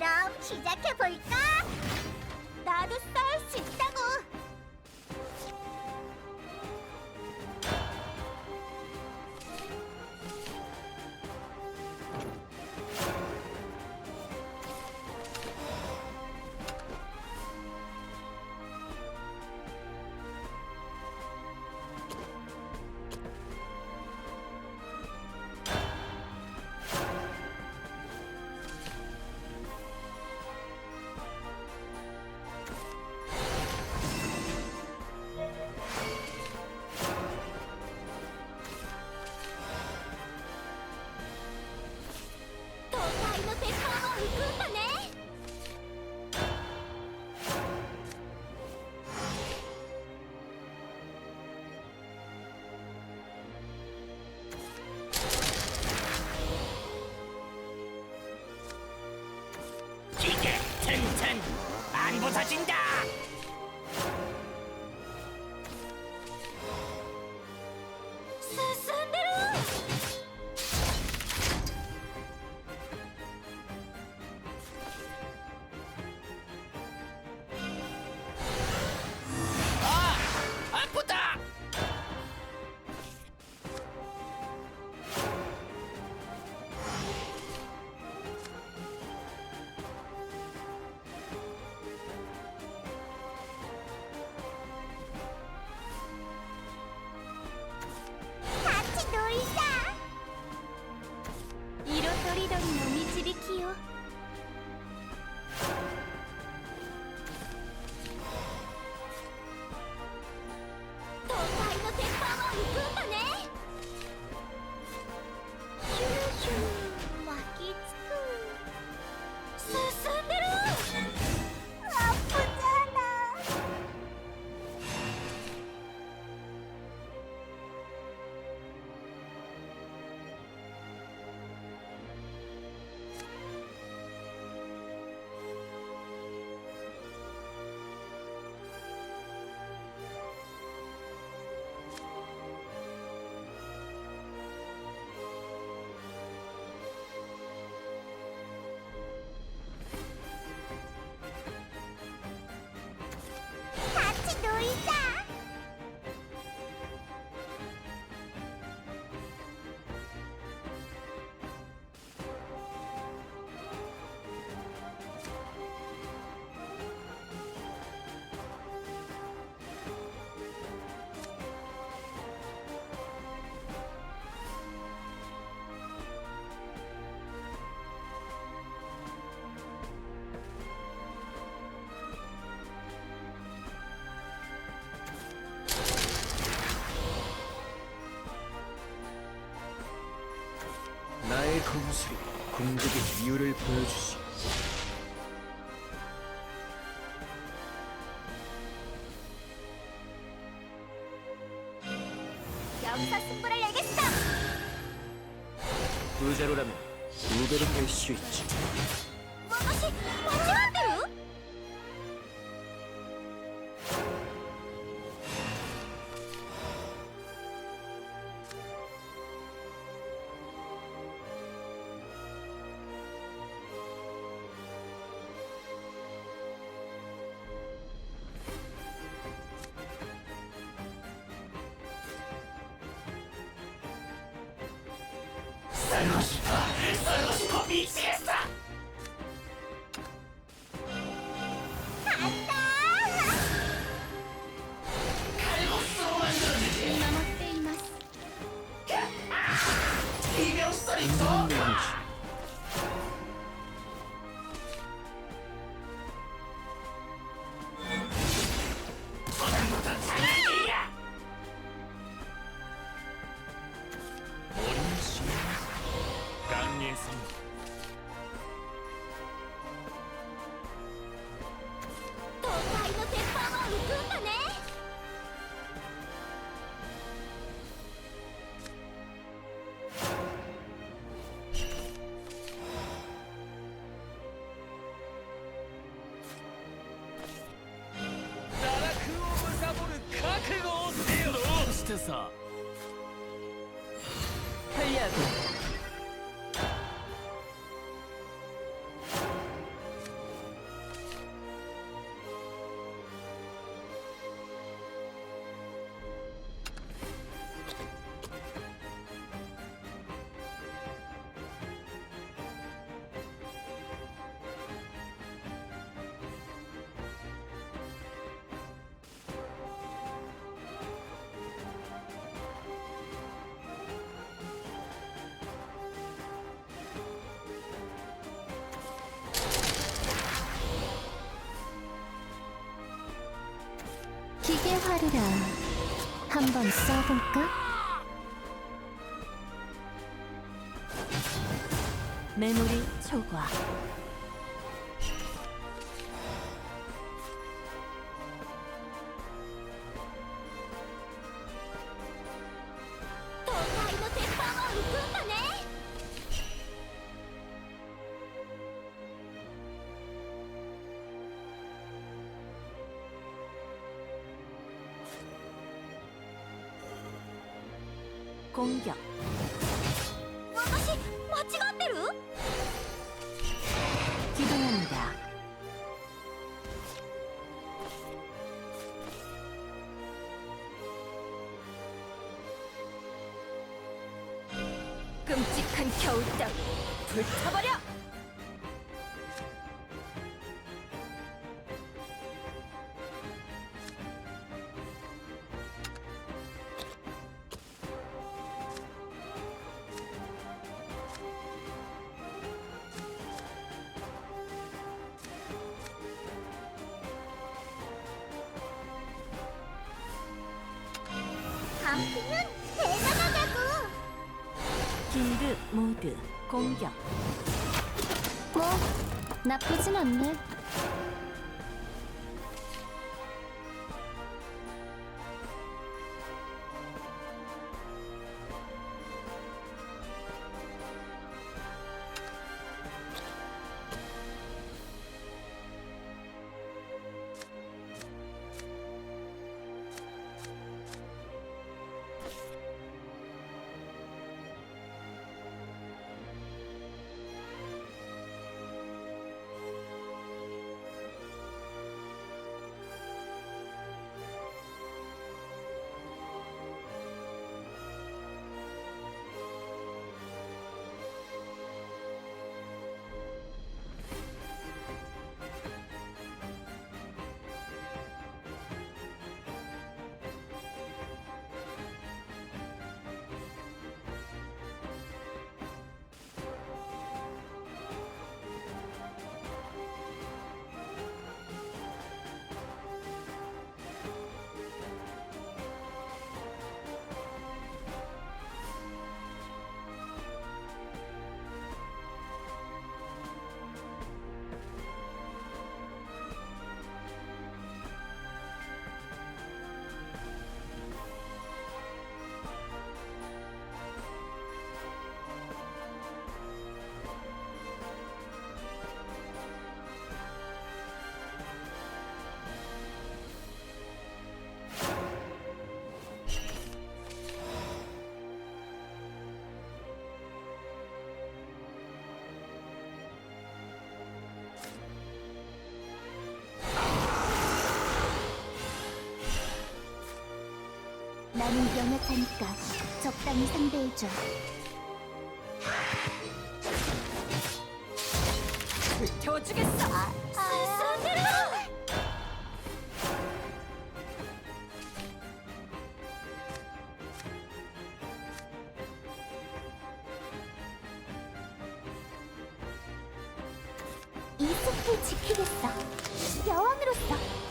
그럼 시작해볼까? 나도 싸울 수 있다고! 기계 튼튼 안 부서진다. 순대로! 아, 아프다. 같이 놀자! 이로토리도리の導きを都会の鉄板は浮くんだねシュルシュル巻きつく進んでるアップじゃな같이 놀자! 나의 검술이 공격의 이유를 보여주지. 여기서 승부를 내겠어! 부자로라면 두 배로 될 수 있지. 私間違ってる썰고 싶어 미치겠어. 간다! 칼국수 만들어주지. 見守っています 이병 소리도. 분명이지. 보상부터 장난이야. 원시 강예성. 都会の鉄板は浮くんだねしてさ早く 기계 화르라 한번 써볼까? 메모리 초과. 공격. 私間違ってる? 기동합니다. 끔찍한 겨울 따위 불타버려! 아프면 대단하다고. 긴급 모드 공격. 뭐 나쁘진 않네. 나는 연약하니까 적당히 상대해줘. 태워주겠어. 스스로! 이 숲을 지키겠어. 여왕으로서.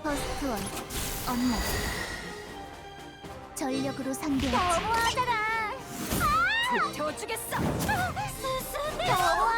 퍼스트원 엄마 전력으로 상대하지. 너무하잖아. 태워주겠어. 스스로.